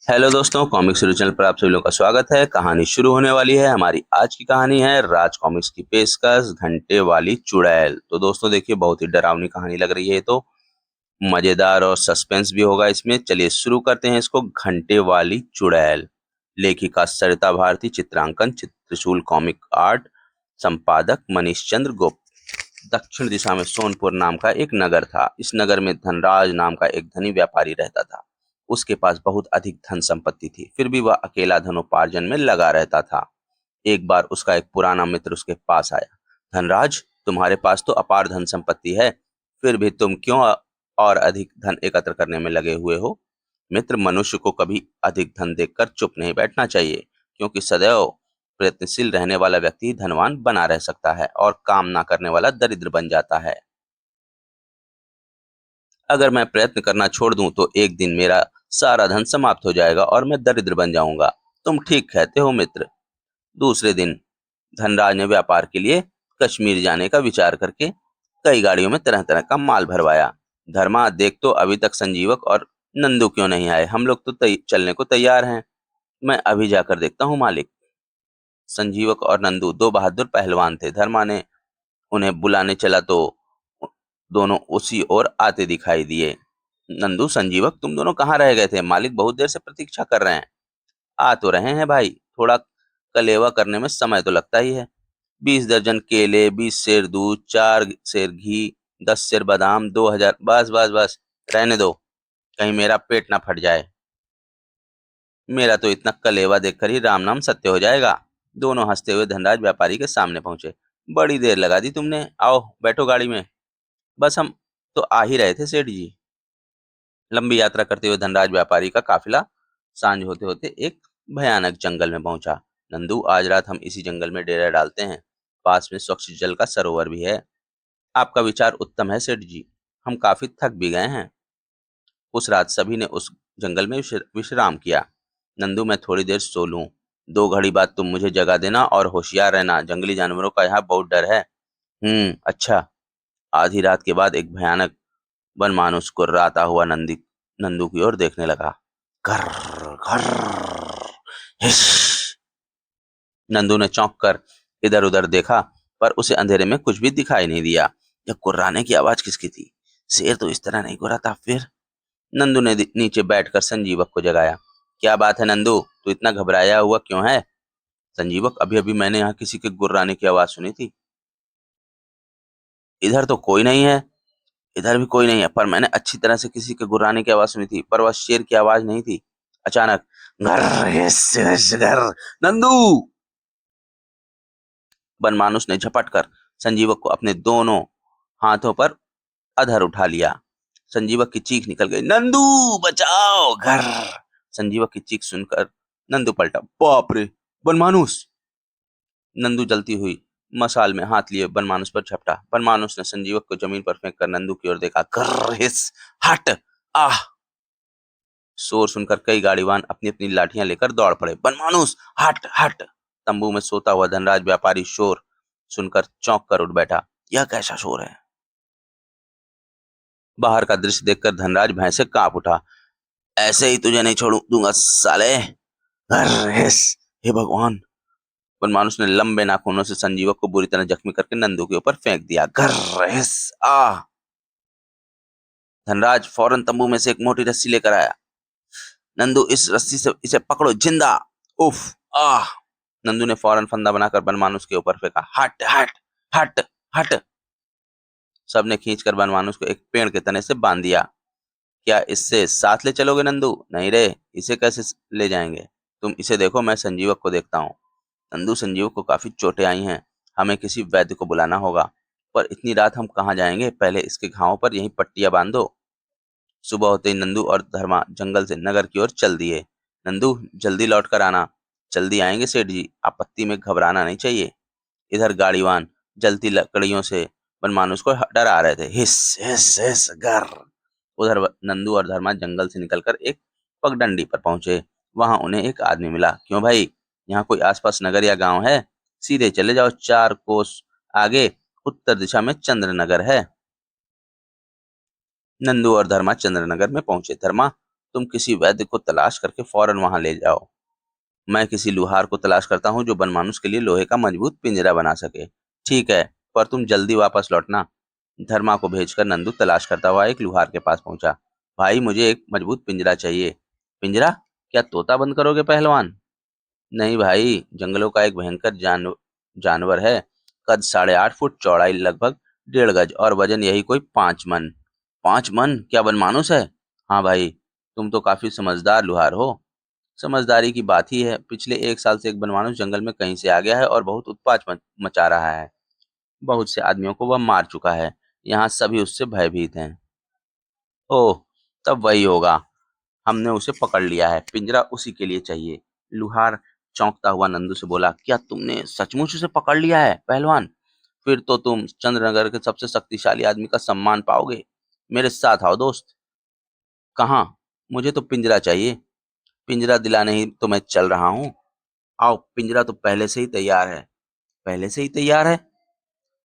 Hello दोस्तों, comics channel पर आप सभी लोगों का स्वागत है। कहानी शुरू होने वाली है। हमारी आज की कहानी है राज कॉमिक्स की पेशकश घंटे वाली चुड़ैल। तो दोस्तों देखिए, बहुत ही डरावनी कहानी लग रही है। तो मजेदार और सस्पेंस भी होगा इसमें। चलिए शुरू करते हैं इसको। घंटे वाली चुड़ैल। लेखिका सरिता भारती, चित्रांकन त्रिशूल कॉमिक आर्ट, संपादक मनीष चंद्र गुप्त। दक्षिण दिशा में सोनपुर नाम का एक नगर था। इस नगर में धनराज नाम का एक धनी व्यापारी रहता था। उसके पास बहुत अधिक धन संपत्ति थी, फिर भी वह अकेला धनोपार्जन में लगा रहता था। एक बार उसका एक पुराना मित्र उसके पास आया। धनराज, तुम्हारे पास तो अपार धन संपत्ति है, फिर भी तुम क्यों और अधिक धन एकत्र करने में लगे हुए हो? मित्र, मनुष्य को कभी अधिक धन देखकर चुप नहीं बैठना चाहिए, क्योंकि सदैव प्रयत्नशील रहने वाला व्यक्ति धनवान बना रह सकता है और काम ना करने वाला दरिद्र बन जाता है। अगर मैं प्रयत्न करना छोड़ दूं तो एक दिन मेरा सारा धन समाप्त हो जाएगा और मैं दरिद्र बन जाऊंगा। तुम ठीक कहते हो मित्र। दूसरे दिन धनराज ने व्यापार के लिए कश्मीर जाने का विचार करके कई गाड़ियों में तरह तरह का माल भरवाया। धर्मा, देख तो अभी तक संजीवक और नंदू क्यों नहीं आए? हम लोग तो चलने को तैयार हैं। मैं अभी जाकर देखता हूँ मालिक। संजीवक और नंदू दो बहादुर पहलवान थे। धर्मा ने उन्हें बुलाने चला तो दोनों उसी ओर आते दिखाई दिए। नंदू, संजीवक, तुम दोनों कहाँ रह गए थे? मालिक बहुत देर से प्रतीक्षा कर रहे हैं। आ तो रहे हैं भाई, थोड़ा कलेवा करने में समय तो लगता ही है। 20 दर्जन केले, 20 सेर दूध, 4 सेर घी, 10 सेर बादाम, 2000। बस बस बस, रहने दो, कहीं मेरा पेट ना फट जाए। मेरा तो इतना कलेवा देखकर ही राम नाम सत्य हो जाएगा। दोनों हंसते हुए धनराज व्यापारी के सामने पहुंचे। बड़ी देर लगा दी तुमने, आओ बैठो गाड़ी में। बस हम तो आ ही रहे थे सेठ जी। लंबी यात्रा करते हुए धनराज व्यापारी का काफिला सांझ होते होते एक भयानक जंगल में पहुंचा। नंदू, आज रात हम इसी जंगल में डेरा डालते हैं। पास में स्वच्छ जल का सरोवर भी है। आपका विचार उत्तम है सेठ जी, हम काफी थक भी गए हैं। उस रात सभी ने उस जंगल में विश्राम किया। नंदू, मैं थोड़ी देर सो लूं। 2 घड़ी बाद तुम मुझे जगा देना और होशियार रहना, जंगली जानवरों का यहाँ बहुत डर है। अच्छा। आधी रात के बाद एक भयानक बनमानुस कुर्राता हुआ नंदू की ओर देखने लगा। घर घर हिश। नंदू ने चौंक कर इधर उधर देखा, पर उसे अंधेरे में कुछ भी दिखाई नहीं दिया। यह कुर्राने की आवाज किसकी थी? शेर तो इस तरह नहीं कुर्राता। फिर नंदू ने नीचे बैठकर संजीवक को जगाया। क्या बात है नंदू, तू इतना घबराया हुआ क्यों है? संजीवक, अभी अभी मैंने यहाँ किसी के गुर्राने की आवाज सुनी थी। इधर तो कोई नहीं है। इधर भी कोई नहीं है, पर मैंने अच्छी तरह से किसी के गुर्राने की आवाज सुनी थी, पर वह शेर की आवाज नहीं थी। अचानक घर हिस हिस घर। नंदू! बनमानुस ने झपट कर संजीवक को अपने दोनों हाथों पर अधर उठा लिया। संजीवक की चीख निकल गई, नंदू बचाओ घर! संजीवक की चीख सुनकर नंदू पलटा। बाप रे, बनमानुस! नंदू जलती हुई मशाल में हाथ लिए बनमानुस पर झपटा। बनमानुस ने संजीवक को जमीन पर फेंक कर नंदू की ओर देखा। कर हिस, हट! आह! शोर सुनकर कई गाड़ीवान अपनी अपनी लाठियां लेकर दौड़ पड़े। बनमानुस, हट हट! तंबू में सोता हुआ धनराज व्यापारी शोर सुनकर चौंक कर उठ बैठा। यह कैसा शोर है? बाहर का दृश्य देखकर धनराज भय से कांप उठा। ऐसे ही तुझे नहीं छोड़ू दूंगा साले! घर हिस! हे भगवान! बनमानुस ने लंबे नाखूनों से संजीवक को बुरी तरह जख्मी करके नंदू के ऊपर फेंक दिया। घर हिस! आह! धनराज फौरन तंबू में से एक मोटी रस्सी लेकर आया। नंदू, इस रस्सी से इसे पकड़ो जिंदा! उफ! आह! नंदू ने फौरन फंदा बनाकर बनमानुस के ऊपर फेंका। हट हट हट हट! सबने खींचकर बनमानुस को एक पेड़ के तने से बांध दिया। क्या इससे साथ ले चलोगे नंदू? नहीं रे, इसे कैसे ले जाएंगे? तुम इसे देखो, मैं संजीवक को देखता हूँ। नंदू, संजीवक को काफी चोटें आई हैं, हमें किसी वैद्य को बुलाना होगा। पर इतनी रात हम कहाँ जाएंगे? पहले इसके घावों पर यहीं पट्टियां बांध दो। सुबह होते ही नंदू और धर्मा जंगल से नगर की ओर चल दिए। नंदू, जल्दी लौट कर आना। जल्दी आएंगे सेठ जी, आपत्ति में घबराना नहीं चाहिए। इधर गाड़ीवान जलती लकड़ियों से बनमानुस को डरा रहे थे। हिस हिस हिस घर! उधर नंदू और धर्मा जंगल से निकलकर एक पगडंडी पर पहुंचे। वहां उन्हें एक आदमी मिला। क्यों भाई, यहाँ कोई आसपास नगर या गांव है? सीधे चले जाओ, 4 कोस आगे उत्तर दिशा में चंद्रनगर है। नंदू और धर्मा चंद्रनगर में पहुंचे। धर्मा, तुम किसी वैद्य को तलाश करके फौरन वहां ले जाओ। मैं किसी लुहार को तलाश करता हूँ जो बनमानुस के लिए लोहे का मजबूत पिंजरा बना सके। ठीक है, पर तुम जल्दी वापस लौटना। धर्मा को भेजकर नंदू तलाश करता हुआ एक लुहार के पास पहुंचा। भाई, मुझे एक मजबूत पिंजरा चाहिए। पिंजरा? क्या तोता बंद करोगे पहलवान? नहीं भाई, जंगलों का एक भयंकर जानवर है। कद 8.5 फुट, चौड़ाई लगभग 1.5 गज और वजन यही कोई 5 मन। 5 मन? क्या बनमानुस है? हाँ भाई, तुम तो काफी समझदार लुहार हो। समझदारी की बात ही है। पिछले 1 साल से एक बनमानुस जंगल में कहीं से आ गया है और बहुत उत्पात मचा रहा है। बहुत से आदमियों को वह मार चुका है। यहाँ सभी उससे भयभीत हैं। ओह, तब वही होगा। हमने उसे पकड़ लिया है। पिंजरा उसी के लिए चाहिए। लुहार चौंकता हुआ नंदू से बोला, क्या तुमने सचमुच उसे पकड़ लिया है पहलवान? फिर तो तुम चंद्रनगर के सबसे शक्तिशाली आदमी का सम्मान पाओगे। मेरे साथ आओ दोस्त। कहाँ? मुझे तो पिंजरा चाहिए। पिंजरा दिलाने ही तो मैं चल रहा हूँ। आओ, पिंजरा तो पहले से ही तैयार है। पहले से ही तैयार है?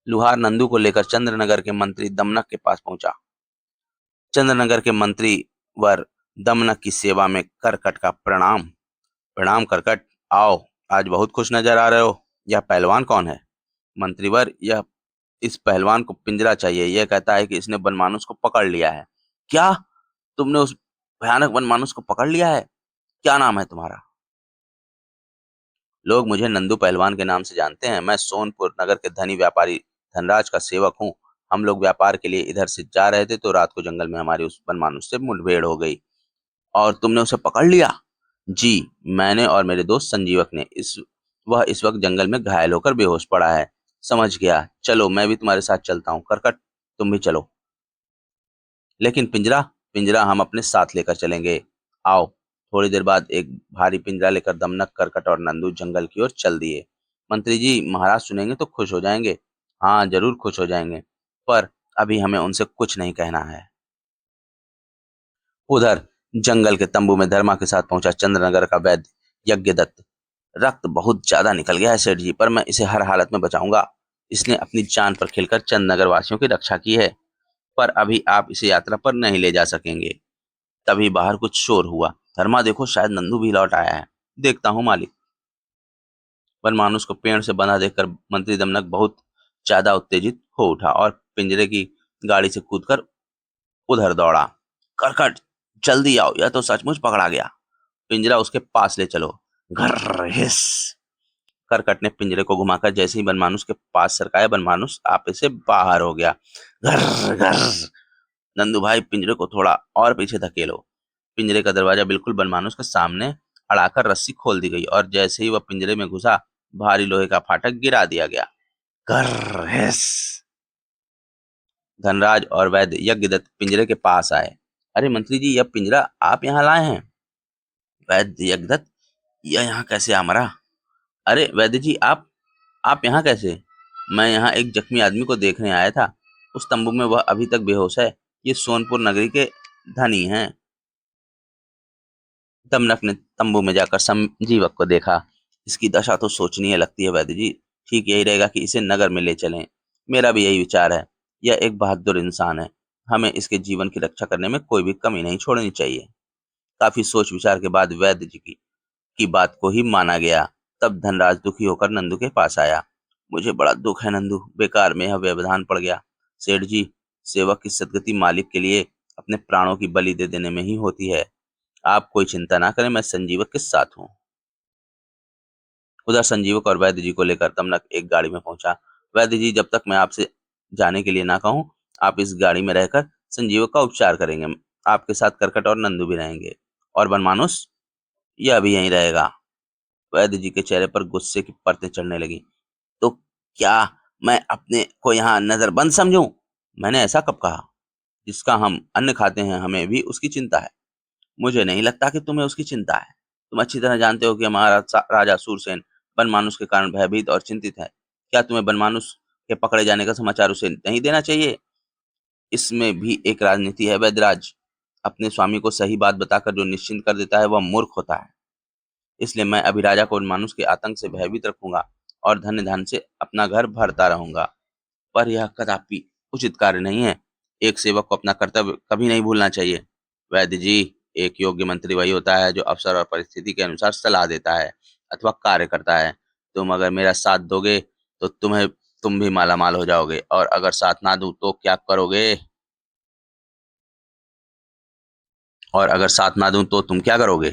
लुहार नंदू को लेकर चंद्रनगर के मंत्री दमनक के पास पहुंचा। चंद्रनगर के मंत्री वर दमनक की सेवा में करकट का प्रणाम। प्रणाम करकट। आओ, आज बहुत खुश नजर आ रहे हो। यह पहलवान कौन है? मंत्रीवर, यह इस पहलवान को पिंजरा चाहिए। यह कहता है कि इसने बनमानुस को पकड़ लिया है। क्या? तुमने उस भयानक बनमानुस को पकड़ लिया है? क्या नाम है तुम्हारा? लोग मुझे नंदू पहलवान के नाम से जानते हैं। मैं सोनपुर नगर के धनी व्यापारी धनराज का सेवक हूँ। हम लोग व्यापार के लिए इधर से जा रहे थे तो रात को जंगल में हमारी उस बनमानुस से मुठभेड़ हो गई। और तुमने उसे पकड़ लिया? जी, मैंने और मेरे दोस्त संजीवक ने। इस वक्त जंगल में घायल होकर बेहोश पड़ा है। समझ गया। चलो, मैं भी तुम्हारे साथ चलता हूँ। करकट, तुम भी चलो। लेकिन पिंजरा? पिंजरा हम अपने साथ लेकर चलेंगे। आओ। थोड़ी देर बाद एक भारी पिंजरा लेकर दमनक, करकट और नंदू जंगल की ओर चल दिए। मंत्री जी, महाराज सुनेंगे तो खुश हो जाएंगे। हाँ, जरूर खुश हो जाएंगे, पर अभी हमें उनसे कुछ नहीं कहना है। उधर जंगल के तंबू में धर्मा के साथ पहुंचा चंद्रनगर का वैद्य यज्ञदत्त। रक्त बहुत ज्यादा निकल गया है सेठ जी, पर मैं इसे हर हालत में बचाऊंगा। इसने अपनी जान पर खेलकर चंद नगर वासियों की रक्षा की है, पर अभी आप इसे यात्रा पर नहीं ले जा सकेंगे। तभी बाहर कुछ शोर हुआ। धर्मा, देखो, शायद नंदू भी लौट आया है। देखता हूँ मालिक। बनमानुस को पेड़ से बंधा देखकर मंत्री दमनक बहुत ज्यादा उत्तेजित हो उठा और पिंजरे की गाड़ी से कूदकर उधर दौड़ा। करकट, जल्दी आओ, यह तो सचमुच पकड़ा गया। पिंजरा उसके पास ले चलो। घर हिस। करकट ने पिंजरे को घुमाकर जैसे ही बनमानुस के पास सरकाया, बनमानुस आपे से बाहर हो गया। घर घर। नंदू भाई, पिंजरे को थोड़ा और पीछे धकेलो। पिंजरे का दरवाजा बिल्कुल बनमानुस के सामने अड़ाकर रस्सी खोल दी गई और जैसे ही वह पिंजरे में घुसा, भारी लोहे का फाटक गिरा दिया गया। कर हिस। धनराज और वैद्य यज्ञदत्त पिंजरे के पास आए। अरे मंत्री जी, यह पिंजरा आप यहाँ लाए हैं? वैद्य यज्ञदत्त, यह यहाँ कैसे आ मरा? अरे वैद्य जी, आप यहाँ कैसे? मैं यहाँ एक जख्मी आदमी को देखने आया था। उस तंबू में वह अभी तक बेहोश है। ये सोनपुर नगरी के धनी हैं। दमनक ने तंबू में जाकर संजीवक को देखा। इसकी दशा तो सोचनीय लगती है वैद्य जी। ठीक यही रहेगा कि इसे नगर में ले चलें। मेरा भी यही विचार है। यह एक बहादुर इंसान है। हमें इसके जीवन की रक्षा करने में कोई भी कमी नहीं छोड़नी चाहिए। काफी सोच विचार के बाद वैद्य जी की बात को ही माना गया। तब धनराज दुखी होकर नंदू के पास आया। मुझे बड़ा दुख है नंदू, बेकार में यह व्यवधान पड़ गया। सेठ जी, सेवक की सदगति मालिक के लिए अपने प्राणों की बलि दे देने में ही होती है। आप कोई चिंता ना करें, मैं संजीवक के साथ हूँ। उधर संजीवक और वैद्य जी को लेकर तमनक एक गाड़ी में पहुंचा। वैद्य जी, जब तक मैं आपसे जाने के लिए ना कहूं, आप इस गाड़ी में रहकर संजीवक का उपचार करेंगे। आपके साथ करकट और नंदू भी रहेंगे। और बनमानुस, यह भी यहीं रहेगा। वैद्य जी के चेहरे पर गुस्से की परतें चढ़ने लगी। तो क्या मैं अपने को यहाँ नजरबंद समझूं? मैंने ऐसा कब कहा? जिसका हम अन्न खाते हैं, हमें भी उसकी चिंता है। मुझे नहीं लगता कि तुम्हें उसकी चिंता है। तुम अच्छी तरह जानते हो कि हमारा राजा सूरसेन बनमानुस के कारण भयभीत और चिंतित है। क्या तुम्हें बनमानुस के पकड़े जाने का समाचार उसे नहीं देना चाहिए? इसमें भी एक राजनीति है वैद्यराज। अपने स्वामी को सही बात बताकर जो निश्चिंत कर देता है वह मूर्ख होता है। इसलिए मैं अभी राजा को बनमानुस के आतंक से भयभीत रखूंगा और धन्य धन से अपना घर भरता रहूंगा। पर यह कदापि उचित कार्य नहीं है। एक सेवक को अपना कर्तव्य कभी नहीं भूलना चाहिए। वैद्य जी, एक योग्य मंत्री वही होता है जो अवसर और परिस्थिति के अनुसार सलाह देता है अथवा कार्य करता है। तुम अगर मेरा साथ दोगे तो तुम भी मालामाल हो जाओगे, और अगर साथ ना दूं तो क्या करोगे? और अगर साथ ना दूं तो तुम क्या करोगे?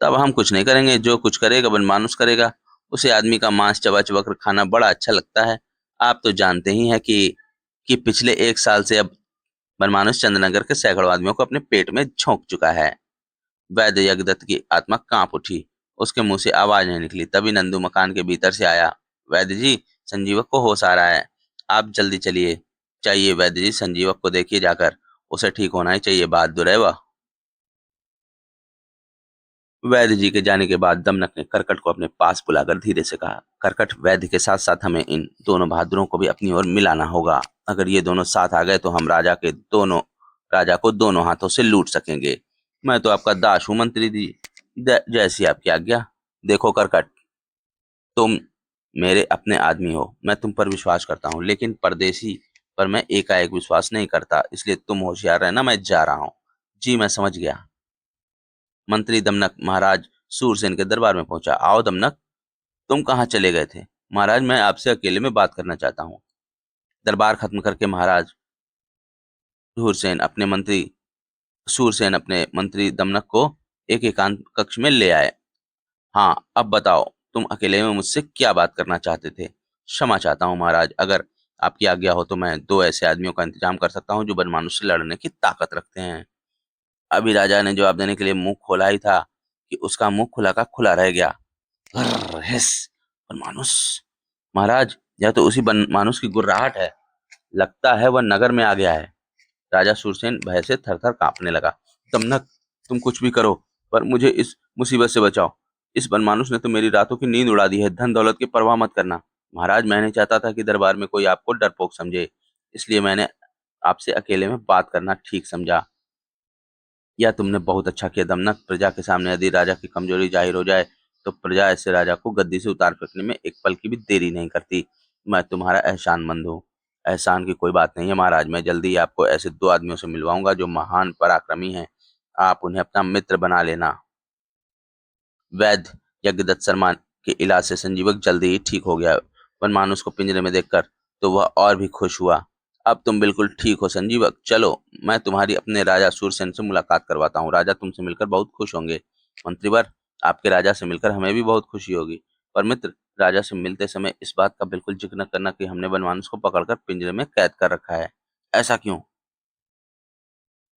तब हम कुछ नहीं करेंगे, जो कुछ करेगा बनमानुस करेगा। उसे आदमी का मांस चबा चबा कर खाना बड़ा अच्छा लगता है। आप तो जानते ही हैं कि पिछले 1 साल से अब बनमानुस चंद्रनगर के सैकड़ों आदमियों को अपने पेट में झोंक चुका है। वैद्य यज्ञदत्त की आत्मा कांप उठी। उसके मुंह से आवाज नहीं निकली। तभी नंदू मकान के भीतर से आया। वैद्य जी, संजीवक को होश आ रहा है, आप जल्दी चलिए। चाहिए वैद्य जी, संजीवक को देखिए जाकर, उसे ठीक होना ही चाहिए, बहादुर है वह। वैद्य जी के जाने के बाद दमनक ने करकट को अपने पास बुलाकर धीरे से कहा, करकट, वैद्य के साथ साथ हमें इन दोनों बहादुरों को भी अपनी ओर मिलाना होगा। अगर ये दोनों साथ आ गए तो हम राजा को दोनों हाथों से लूट सकेंगे। मैं तो आपका दास हूँ मंत्री जी, जैसी आपकी आज्ञा। देखो करकट, तुम मेरे अपने आदमी हो, मैं तुम पर विश्वास करता हूँ, लेकिन परदेसी पर मैं एकाएक विश्वास नहीं करता, इसलिए तुम होशियार रहना, मैं जा रहा हूँ। जी मैं समझ गया। मंत्री दमनक महाराज सूरसेन के दरबार में पहुंचा। आओ दमनक, तुम कहाँ चले गए थे? महाराज, मैं आपसे अकेले में बात करना चाहता हूँ। दरबार खत्म करके महाराज सूरसेन अपने मंत्री सूरसेन अपने मंत्री दमनक को एक एकांत कक्ष में ले आए। हाँ, अब बताओ, तुम अकेले में मुझसे क्या बात करना चाहते थे? क्षमा चाहता हूँ महाराज, अगर आपकी आज्ञा हो तो मैं 2 ऐसे आदमियों का इंतजाम कर सकता हूँ जो बनमानुष से लड़ने की ताकत रखते हैं। अभी राजा ने जवाब देने के लिए मुंह खोला ही था कि उसका मुंह खुला का खुला रह गया। हिस, बनमानुस! महाराज, यह तो उसी बनमानुस की गुर्राहट है। लगता है वह नगर में आ गया है। राजा सुरसेन भय से थरथर कांपने लगा। दमनक, तुम कुछ भी करो, पर मुझे इस मुसीबत से बचाओ। इस बनमानुस ने तो मेरी रातों की नींद उड़ा दी है। धन दौलत की परवाह मत करना। महाराज, मैं नहीं चाहता था कि दरबार में कोई आपको डरपोक समझे, इसलिए मैंने आपसे अकेले में बात करना ठीक समझा। यह तुमने बहुत अच्छा किया दमनक। प्रजा के सामने यदि राजा की कमजोरी जाहिर हो जाए तो प्रजा ऐसे राजा को गद्दी से उतार फेंकने में एक पल की भी देरी नहीं करती। मैं तुम्हारा एहसानमंद हूँ। एहसान की कोई बात नहीं है महाराज, मैं जल्दी ही आपको ऐसे 2 आदमियों से मिलवाऊंगा जो महान पराक्रमी हैं। आप उन्हें अपना मित्र बना लेना। वैद्य यज्ञदत्त शर्मा के इलाज से संजीवक जल्दी ही ठीक हो गया। वनमानुस को पिंजरे में देखकर तो वह और भी खुश हुआ। अब तुम बिल्कुल ठीक हो संजीवक, चलो मैं तुम्हारी अपने राजा सूरसेन से मुलाकात करवाता हूँ। राजा तुमसे मिलकर बहुत खुश होंगे। मंत्रीवर, आपके राजा से मिलकर हमें भी बहुत खुशी होगी। पर मित्र, राजा से मिलते समय इस बात का बिल्कुल जिक्र न करना कि हमने वनमानुस को पकड़कर पिंजरे में कैद कर रखा है। ऐसा क्यों?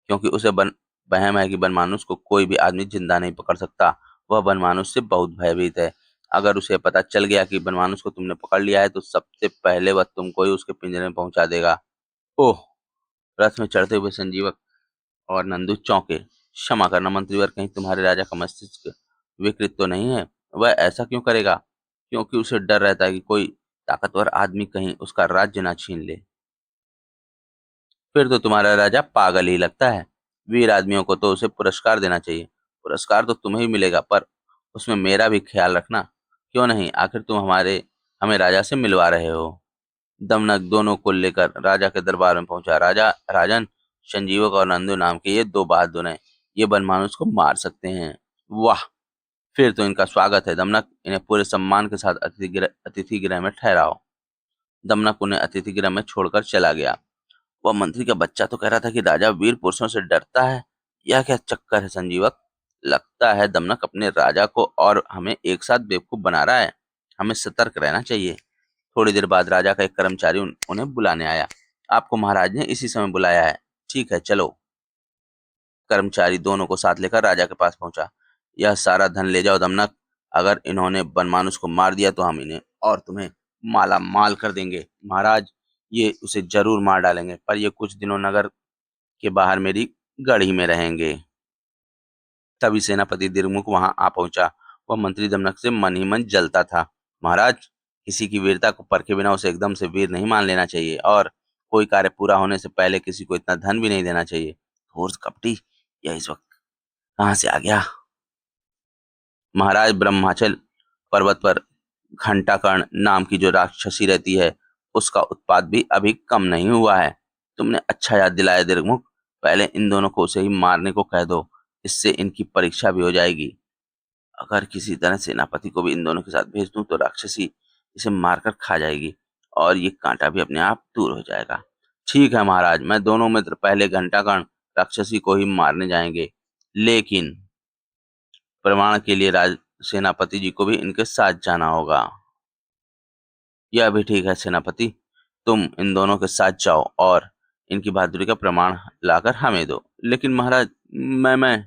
क्योंकि उसे वहम है कि बनमानुस को कोई भी आदमी जिंदा नहीं पकड़ सकता। वह बनमानुस से बहुत भयभीत है। अगर उसे पता चल गया कि बनमानुस को तुमने पकड़ लिया है तो सबसे पहले वह तुमको ही उसके पिंजरे में पहुंचा देगा। ओह! रथ में चढ़ते हुए संजीवक और नंदू चौंके। क्षमा करना मंत्रीवर, कहीं तुम्हारे राजा का मस्तिष्क विकृत तो नहीं है? वह ऐसा क्यों करेगा? क्योंकि उसे डर रहता है कि कोई ताकतवर आदमी कहीं उसका राज्य ना छीन ले। फिर तो तुम्हारा राजा पागल ही लगता है। वीर आदमियों को तो उसे पुरस्कार देना चाहिए। पुरस्कार तो तुम्हें ही मिलेगा, पर उसमें मेरा भी ख्याल रखना। क्यों नहीं? आखिर तुम हमें राजा से मिलवा रहे हो। दमनक दोनों को लेकर राजा के दरबार में पहुंचा। राजन, संजीवक और नंदू नाम के ये 2 बहादुर हैं। ये बनमानुस को मार सकते हैं। वाह! फिर तो इनका स्वागत है दमनक। इन्हें पूरे सम्मान के साथ अतिथि गृह में ठहराओ। दमनक उन्हें अतिथि गृह में छोड़कर चला गया। वह मंत्री का बच्चा तो कह रहा था कि राजा वीर पुरुषों से डरता है। यह क्या चक्कर है संजीवक? लगता है दमनक अपने राजा को और हमें एक साथ बेवकूफ बना रहा है। हमें सतर्क रहना चाहिए। थोड़ी देर बाद राजा का एक कर्मचारी उन्हें बुलाने आया। आपको महाराज ने इसी समय बुलाया है। ठीक है, चलो। कर्मचारी दोनों को साथ लेकर राजा के पास पहुंचा। यह सारा धन ले जाओ दमनक। अगर इन्होंने बनमानुस को मार दिया तो हम इन्हें और तुम्हें माला माल कर देंगे। महाराज, ये उसे जरूर मार डालेंगे, पर ये कुछ दिनों नगर के बाहर मेरी गढ़ी में रहेंगे। तभी सेनापति दिरमुख वहां आ पहुंचा। वह मंत्री दमनक से मन ही मन जलता था। महाराज, किसी की वीरता को परखे बिना उसे एकदम से वीर नहीं मान लेना चाहिए, और कोई कार्य पूरा होने से पहले किसी को इतना धन भी नहीं देना चाहिए। घोर कपटी, यह इस वक्त कहाँ से आ गया? महाराज, ब्रह्माचल पर्वत पर घंटाकर्ण नाम की जो राक्षसी रहती है, उसका उत्पात भी अभी कम नहीं हुआ है। तुमने अच्छा याद दिलाया दिरमुख। पहले इन दोनों को उसे ही मारने को कह दो, इससे इनकी परीक्षा भी हो जाएगी। अगर किसी तरह सेनापति को भी इन दोनों के साथ भेज दूं तो राक्षसी इसे मारकर खा जाएगी और ये कांटा भी अपने आप दूर हो जाएगा। ठीक है महाराज, मैं दोनों मित्र पहले घंटाकर्ण राक्षसी को ही मारने जाएंगे, लेकिन प्रमाण के लिए राज सेनापति जी को भी इनके साथ जाना होगा। यह भी ठीक है सेनापति, तुम इन दोनों के साथ जाओ और इनकी बहादुरी का प्रमाण लाकर हमें दो। लेकिन महाराज, मैं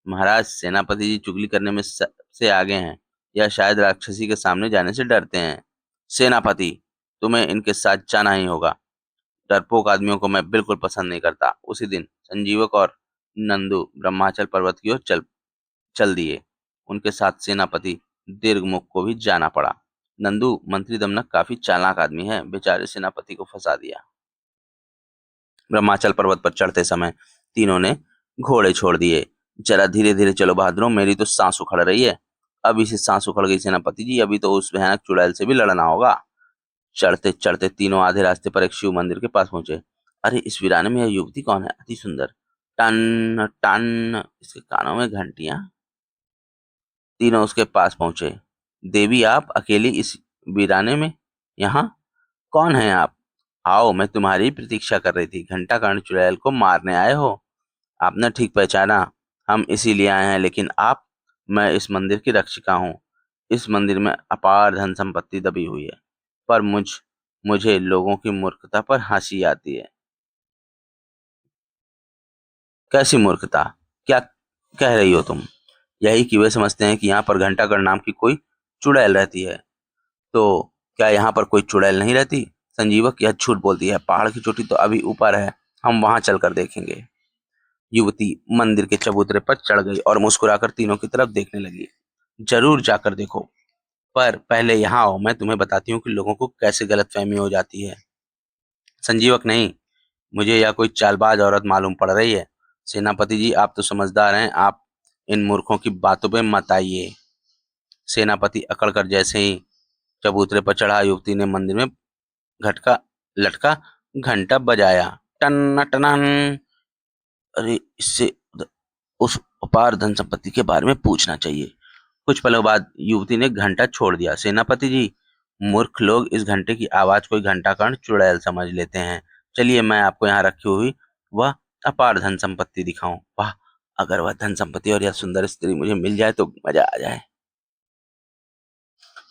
महाराज, सेनापति जी चुगली करने में से आगे हैं या शायद राक्षसी के सामने जाने से डरते हैं। सेनापति, तुम्हें इनके साथ जाना ही होगा। डरपोक आदमियों को मैं बिल्कुल पसंद नहीं करता। उसी दिन संजीवक और नंदू ब्रह्माचल पर्वत की ओर चल चल दिए। उनके साथ सेनापति दीर्घमुख को भी जाना पड़ा। नंदू मंत्री दमनक काफी चालाक आदमी है, बेचारे सेनापति को फंसा दिया। ब्रह्माचल पर्वत पर चढ़ते समय तीनों ने घोड़े छोड़ दिए। जरा धीरे धीरे चलो बहादुरों, मेरी तो सांस उखड़ रही है। अभी से सांस उखड़ गई सेनापति जी, अभी तो उस भयानक चुड़ैल से भी लड़ना होगा। चढ़ते चढ़ते तीनों आधे रास्ते पर एक शिव मंदिर के पास पहुंचे। अरे, इस वीराने में यह युवती कौन है, अति सुंदर। टन टन, इसके कानों में घंटियां। तीनों उसके पास पहुंचे। देवी, आप अकेली इस वीराने में, यहाँ कौन है आप? आओ, मैं तुम्हारी प्रतीक्षा कर रही थी। घंटा कर्ण चुड़ैल को मारने आए हो? आपने ठीक पहचाना, हम इसीलिए आए हैं। लेकिन आप? मैं इस मंदिर की रक्षिका हूँ। इस मंदिर में अपार धन संपत्ति दबी हुई है, पर मुझे लोगों की मूर्खता पर हंसी आती है। कैसी मूर्खता? क्या कह रही हो तुम? यही कि वे समझते हैं कि यहाँ पर घंटागढ़ नाम की कोई चुड़ैल रहती है। तो क्या यहाँ पर कोई चुड़ैल नहीं रहती? संजीवक, यह झूठ बोलती है। पहाड़ की चोटी तो अभी ऊपर है, हम वहां चलकर देखेंगे। युवती मंदिर के चबूतरे पर चढ़ गई और मुस्कुराकर तीनों की तरफ देखने लगी। जरूर जाकर देखो, पर पहले यहाँ आओ, मैं तुम्हें बताती हूँ कि लोगों को कैसे गलतफहमी हो जाती है। संजीवक, नहीं, मुझे यह कोई चालबाज औरत मालूम पड़ रही है। सेनापति जी, आप तो समझदार हैं, आप इन मूर्खों की बातों पे मत आइए। सेनापति अकड़कर जैसे ही चबूतरे पर चढ़ा, युवती ने मंदिर में घटका लटका घंटा बजाया। टन टनन। अरे, इससे उस अपार धन संपत्ति के बारे में पूछना चाहिए। कुछ पलों बाद युवती ने घंटा छोड़ दिया। सेनापति जी, मूर्ख लोग इस घंटे की आवाज कोई घंटा कर्ण चुड़ैल समझ लेते हैं। चलिए, मैं आपको यहाँ रखी हुई वह अपार धन संपत्ति दिखाऊं। वाह, अगर वह धन संपत्ति और यह सुंदर स्त्री मुझे मिल जाए तो मजा आ जाए।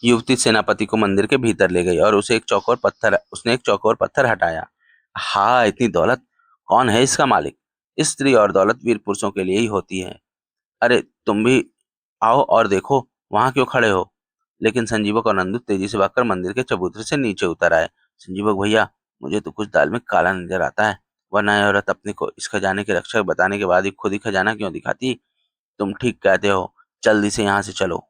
युवती सेनापति को मंदिर के भीतर ले गई और उसने एक चौकोर पत्थर हटाया। हाँ, इतनी दौलत, कौन है इसका मालिक? स्त्री और दौलत वीर पुरुषों के लिए ही होती है। अरे, तुम भी आओ और देखो, वहां क्यों खड़े हो? लेकिन संजीवक और नंदू तेजी से भागकर मंदिर के चबूतरे से नीचे उतर आए। संजीवक भैया, मुझे तो कुछ दाल में काला नजर आता है, वरना यह औरत अपने को इस खजाने के रक्षक बताने के बाद ही खुद ही खजाना क्यों दिखाती? तुम ठीक कहते हो, जल्दी से यहाँ से चलो।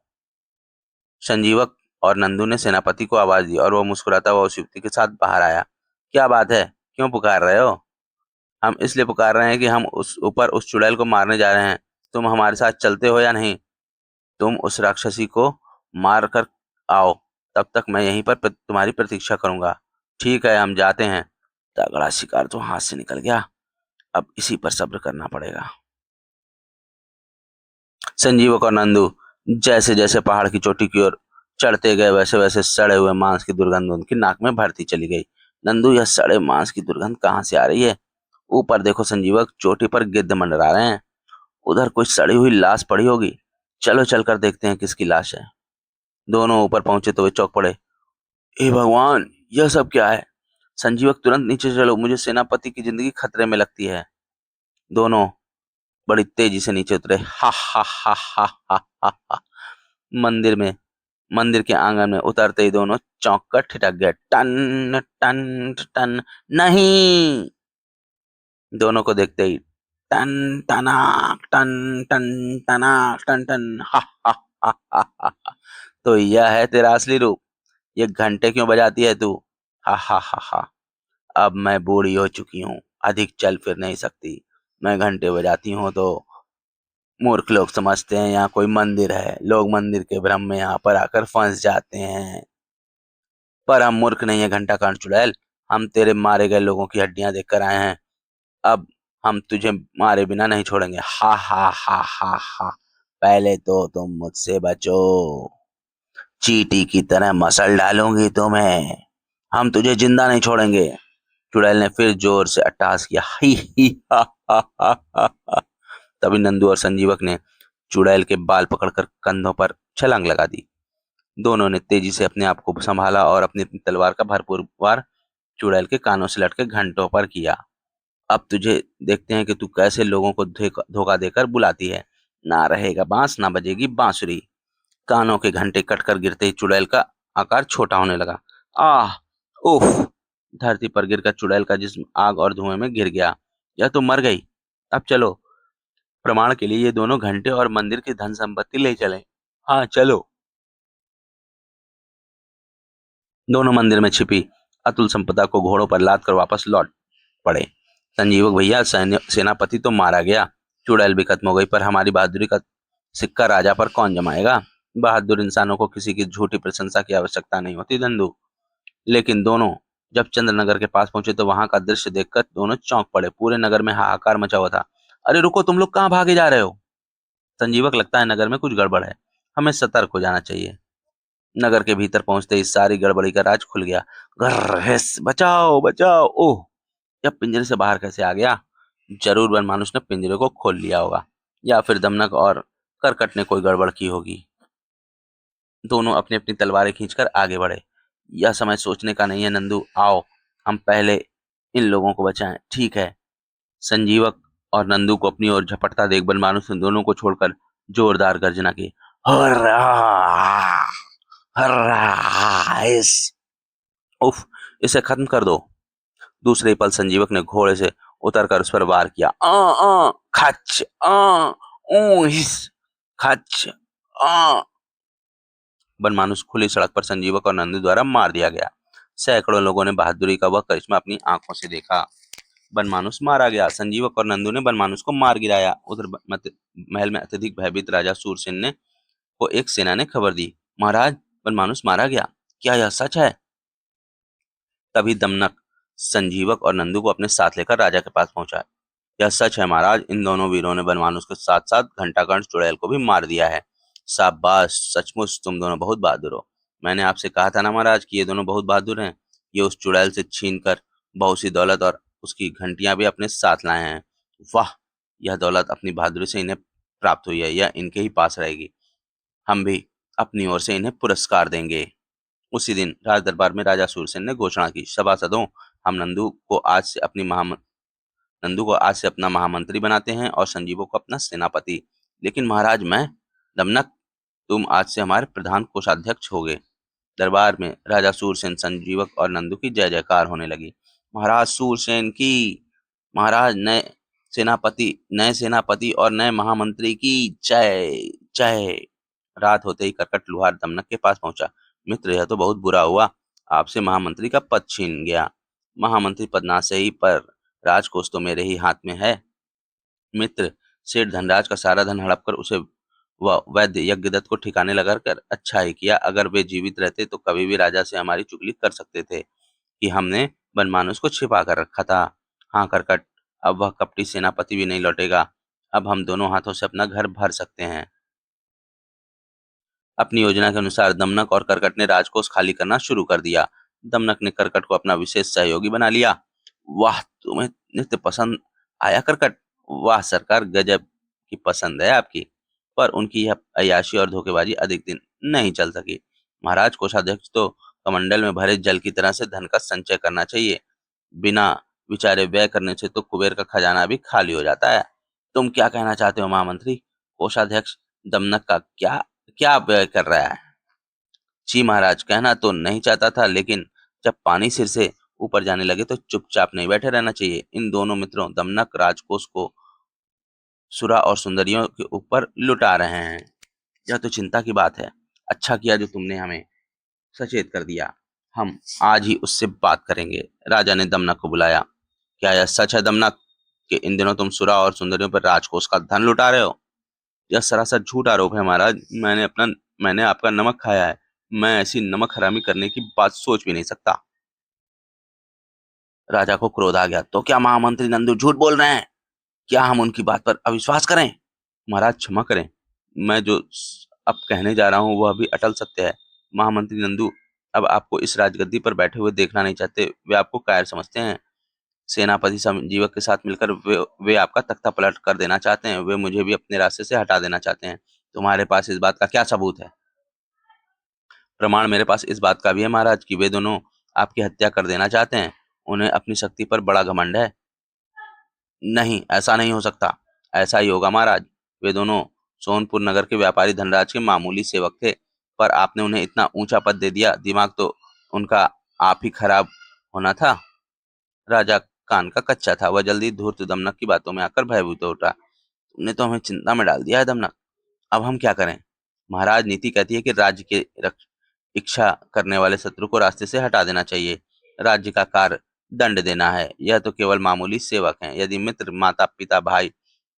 संजीवक और नंदू ने सेनापति को आवाज दी और वह मुस्कुराता हुआ उस युवती के साथ बाहर आया। क्या बात है, क्यों पुकार रहे हो? हम इसलिए पुकार रहे हैं कि हम उस चुड़ैल को मारने जा रहे हैं। तुम हमारे साथ चलते हो या नहीं? तुम उस राक्षसी को मार कर आओ, तब तक मैं यहीं पर तुम्हारी प्रतीक्षा करूंगा। ठीक है, हम जाते हैं। तगड़ा शिकार तो हाथ से निकल गया, अब इसी पर सब्र करना पड़ेगा। संजीवक और नंदू जैसे जैसे पहाड़ की चोटी की ओर चढ़ते गए, वैसे वैसे सड़े हुए मांस की दुर्गंध उनकी नाक में भरती चली गई। नंदू, यह सड़े मांस की दुर्गंध कहाँ से आ रही है? ऊपर देखो संजीवक, चोटी पर गिद्ध मंडरा रहे हैं। उधर कोई सड़ी हुई लाश पड़ी होगी, चलो चलकर देखते हैं किसकी लाश है। दोनों ऊपर पहुंचे तो वे चौंक पड़े। हे भगवान, यह सब क्या है? संजीवक, तुरंत नीचे चलो, मुझे सेनापति की जिंदगी खतरे में लगती है। दोनों बड़ी तेजी से नीचे उतरे। हा हा हा हा हा हा हा। मंदिर में मंदिर के आंगन में उतरते ही दोनों चौंक कर ठिठक गए। टन टन टन। नहीं! दोनों को देखते ही टन टनाक टन टन टनाक टन टन। हा हा हा हा हा। तो यह है तेरा असली रूप? ये घंटे क्यों बजाती है तू? हा हा हा हा। अब मैं बूढ़ी हो चुकी हूँ, अधिक चल फिर नहीं सकती। मैं घंटे बजाती हूँ तो मूर्ख लोग समझते हैं यहाँ कोई मंदिर है। लोग मंदिर के भ्रम में यहाँ पर आकर फंस जाते हैं। पर हम मूर्ख नहीं है घंटा कान चुड़ैल, हम तेरे मारे गए लोगों की हड्डियां देखकर आए हैं। अब हम तुझे मारे बिना नहीं छोड़ेंगे। हा हा हा हा हा, पहले तो तुम मुझसे बचो, चींटी की तरह मसल डालूंगी तुम्हें। हम तुझे जिंदा नहीं छोड़ेंगे। चुड़ैल ने फिर जोर से अट्टहास किया। ही हा हा हा हा हा। तभी नंदू और संजीवक ने चुड़ैल के बाल पकड़कर कंधों पर छलांग लगा दी। दोनों ने तेजी से अपने आप को संभाला और अपनी अपनी तलवार का भरपूर वार चुड़ैल के कानों से लटके घंटों पर किया। अब तुझे देखते हैं कि तू कैसे लोगों को धोखा देकर बुलाती है। ना रहेगा बांस, ना बजेगी बांसुरी। कानों के घंटे कटकर गिरते ही चुड़ैल का आकार छोटा होने लगा। आह! उफ! धरती पर गिरकर चुड़ैल का जिस्म आग और धुएं में घिर गया। यह तो मर गई। अब चलो, प्रमाण के लिए ये दोनों घंटे और मंदिर की धन संपत्ति ले चलें। हाँ, चलो। दोनों मंदिर में छिपी अतुल संपदा को घोड़ों पर लाद कर वापस लौट पड़े। संजीवक भैया, सेनापति तो मारा गया, चुड़ैल भी खत्म हो गई, पर हमारी बहादुरी का सिक्का राजा पर कौन जमाएगा? बहादुर इंसानों को किसी की झूठी प्रशंसा की आवश्यकता नहीं होती नंदू। लेकिन दोनों जब चंद्रनगर के पास पहुंचे तो वहां का दृश्य देखकर दोनों चौंक पड़े। पूरे नगर में हाहाकार मचा हुआ था। अरे रुको, तुम लोग कहाँ भागे जा रहे हो? संजीवक, लगता है नगर में कुछ गड़बड़ है, हमें सतर्क हो जाना चाहिए। नगर के भीतर पहुंचते ही सारी गड़बड़ी का राज खुल गया। घर हिस, बचाओ बचाओ! ओह, जब पिंजरे से बाहर कैसे आ गया? जरूर बनमानुष ने पिंजरे को खोल लिया होगा, या फिर दमनक और करकट ने कोई गड़बड़ की होगी। दोनों अपनी अपनी तलवारें खींचकर आगे बढ़े। यह समय सोचने का नहीं है नंदू, आओ हम पहले इन लोगों को बचाएं। ठीक है। संजीवक और नंदू को अपनी ओर झपटता देख बनमानुष ने दोनों को छोड़कर जोरदार गर्जना की। हर्रा! हर्रा! उफ! इसे खत्म कर दो। दूसरे ही पल संजीवक ने घोड़े से उतरकर उस पर वार किया। खच! ऊ! हिस! खच! आ! बनमानुष खुली सड़क पर संजीवक और नंदू द्वारा मार दिया गया। सैकड़ों लोगों ने बहादुरी का वह करिश्मा अपनी आंखों से देखा। बनमानुष मारा गया। संजीवक और नंदू ने बनमानुष को मार गिराया। उधर महल में अत्यधिक भयभीत राजा सूरसेन ने को एक सेना ने खबर दी। महाराज, बनमानुष मारा गया। क्या यह सच है? तभी दमनक संजीवक और नंदू को अपने साथ लेकर राजा के पास पहुंचा। यह सच है महाराज, इन दोनों वीरों ने बनमानुष के साथ साथ घंटाकर्ण चुड़ैल को भी मार दिया है। शाबाश, सचमुच तुम दोनों बहुत बहादुर हो। मैंने आपसे कहा था ना महाराज कि ये दोनों बहुत बहादुर हैं। ये उस चुड़ैल से छीन कर बहुत सी दौलत और उसकी घंटियां भी अपने साथ लाए हैं। वाह! यह दौलत अपनी बहादुरी से इन्हें प्राप्त हुई है, यह इनके ही पास रहेगी। हम भी अपनी ओर से इन्हें पुरस्कार देंगे। उसी दिन राज दरबार में राजा सूरसेन ने घोषणा की। सभासदों, हम नंदू को आज से अपना महामंत्री बनाते हैं और संजीवों को अपना सेनापति। लेकिन महाराज, मैं दमनक, तुम आज से हमारे प्रधान कोषाध्यक्ष होगे। दरबार में राजा सूरसेन, संजीवक और नंदू की जय जयकार होने लगी। महाराज सूरसेन की, महाराज नए सेनापति और नए महामंत्री की जय जय। रात होते ही करकट लुहार दमनक के पास पहुंचा। मित्र, यह तो बहुत बुरा हुआ, आपसे महामंत्री का पद छीन गया। महामंत्री पद ना सही, पर राजकोष तो मेरे ही हाथ में है। मित्र, सेठ धनराज का सारा धन हड़प कर उसे वह वैद्य यज्ञदत्त को ठिकाने लगा कर अच्छा ही किया। अगर वे जीवित रहते तो कभी भी राजा से हमारी चुगली कर सकते थे कि हमने बनमानुस को छिपा कर रखा था। हाँ करकट, अब वह कपटी सेनापति भी नहीं लौटेगा। अब हम दोनों हाथों से अपना घर भर सकते हैं। अपनी योजना के अनुसार दमनक और करकट ने राजकोष खाली करना शुरू कर दिया। दमनक ने करकट को अपना विशेष सहयोगी बना लिया। वाह, तुम्हें नृत्य पसंद आया करकट? वाह सरकार, गजब की पसंद है आपकी। पर उनकी यह अय्याशी और धोखेबाजी अधिक दिन नहीं चल सकी। महाराज, कोषाध्यक्ष तो कमंडल में भरे जल की तरह से धन का संचय करना चाहिए। बिना विचारे व्यय करने से तो कुबेर का खजाना भी खाली हो जाता है। तुम क्या कहना चाहते हो महामंत्री? कोषाध्यक्ष दमनक का क्या क्या व्यय कर रहा है? जी महाराज, कहना तो नहीं चाहता था, लेकिन जब पानी सिर से ऊपर जाने लगे तो चुपचाप नहीं बैठे रहना चाहिए। इन दोनों मित्रों दमनक राजकोष को सुरा और सुंदरियों के ऊपर लुटा रहे हैं। यह तो चिंता की बात है। अच्छा किया जो तुमने हमें सचेत कर दिया। हम आज ही उससे बात करेंगे। राजा ने दमनक को बुलाया। क्या यह सच है दमनक कि इन दिनों तुम सुरा और सुंदरियों पर राजकोष का धन लुटा रहे हो? यह सरासर झूठ आरोप है महाराज। मैंने आपका नमक खाया है। मैं ऐसी नमक हरामी करने की बात सोच भी नहीं सकता। राजा को क्रोध आ गया। तो क्या महामंत्री नंदू झूठ बोल रहे हैं? क्या हम उनकी बात पर अविश्वास करें? महाराज क्षमा करें, मैं जो अब कहने जा रहा हूँ वह अभी अटल सत्य है। महामंत्री नंदू अब आपको इस राजगद्दी पर बैठे हुए देखना नहीं चाहते, वे आपको कायर समझते हैं। सेनापति संजीवक के साथ मिलकर वे आपका तख्ता पलट कर देना चाहते हैं, वे मुझे भी अपने रास्ते से हटा देना चाहते हैं। तुम्हारे पास इस बात का क्या सबूत है? प्रमाण मेरे पास इस बात का भी है महाराज कि वे दोनों आपकी हत्या कर देना चाहते हैं। उन्हें अपनी शक्ति पर बड़ा घमंड है। नहीं, ऐसा नहीं हो सकता। ऐसा ही होगा महाराज। वे दोनों सोनपुर नगर के व्यापारी धनराज के मामूली सेवक थे, पर आपने उन्हें इतना ऊंचा पद दे दिया, दिमाग तो उनका आप ही खराब होना था। राजा कान का कच्चा था, वह जल्दी धूर्त दमनक की बातों में आकर भयभीत हो उठा। तुमने तो हमें चिंता में डाल दिया है दमनक, अब हम क्या करें? महाराज, नीति कहती है कि राज्य के इच्छा करने वाले शत्रु को रास्ते से हटा देना चाहिए। राज्य का कार्य दंड देना है, यह तो केवल मामूली सेवक हैं। यदि मित्र, माता पिता, भाई,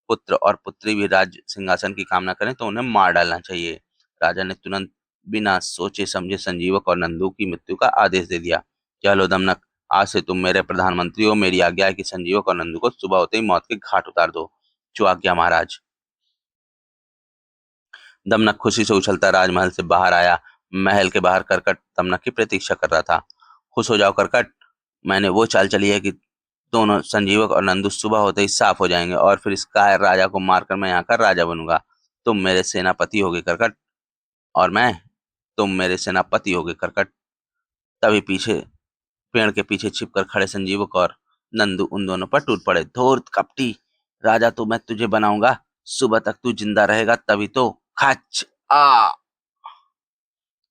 पुत्र और पुत्री भी राज्य सिंहासन की कामना करें तो उन्हें मार डालना चाहिए। राजा ने तुरंत बिना सोचे समझे संजीवक और नंदू की मृत्यु का आदेश दे दिया। चलो दमनक, आज से तुम मेरे प्रधानमंत्री हो। मेरी आज्ञा है कि संजीवक और नंदू को सुबह होते ही मौत के घाट उतार दो। जो आज्ञा महाराज। दमनक खुशी से उछलता राजमहल से बाहर आया। महल के बाहर करकट दमनक की प्रतीक्षा कर रहा था। खुश हो जाओ करकट, मैंने वो चाल चली है कि दोनों संजीवक और नंदू सुबह होते ही साफ हो जाएंगे और फिर इस कायर राजा को मारकर मैं यहाँ का राजा बनूंगा। तुम मेरे सेनापति होगे करकट, और मैं तुम मेरे सेनापति होगे करकट। तभी पीछे पेड़ के पीछे छिपकर खड़े संजीवक और नंदू उन दोनों पर टूट पड़े। धूर्त कपटी, राजा तो मैं तुझे बनाऊंगा, सुबह तक तू जिंदा रहेगा तभी तो। खच आ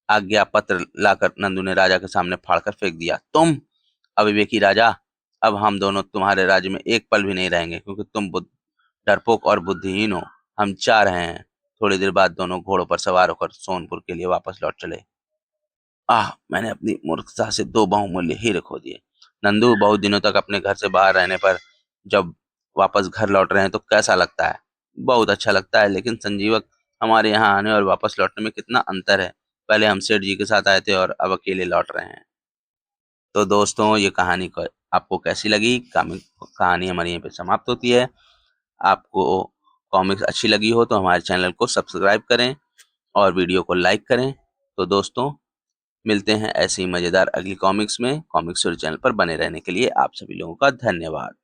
आज्ञा पत्र लाकर नंदू ने राजा के सामने फाड़कर फेंक दिया। तुम अविवेकी राजा, अब हम दोनों तुम्हारे राज्य में एक पल भी नहीं रहेंगे, क्योंकि तुम डरपोक और बुद्धिहीन हो। हम जा रहे हैं। थोड़ी देर बाद दोनों घोड़ों पर सवार होकर सोनपुर के लिए वापस लौट चले। मैंने अपनी मूर्खता से दो बहुमूल्य हीरे खो दिए। नंदू, बहुत दिनों तक अपने घर से बाहर रहने पर जब वापस घर लौट रहे हैं तो कैसा लगता है? बहुत अच्छा लगता है, लेकिन संजीवक, हमारे यहाँ आने और वापस लौटने में कितना अंतर है। पहले हम सेठ जी के साथ आए थे और अब अकेले लौट रहे हैं। तो दोस्तों, ये कहानी को आपको कैसी लगी? कहानी हमारी यहीं पे समाप्त होती है। आपको कॉमिक्स अच्छी लगी हो तो हमारे चैनल को सब्सक्राइब करें और वीडियो को लाइक करें। तो दोस्तों, मिलते हैं ऐसे ही मजेदार अगली कॉमिक्स में। कॉमिक्स स्टोरी चैनल पर बने रहने के लिए आप सभी लोगों का धन्यवाद।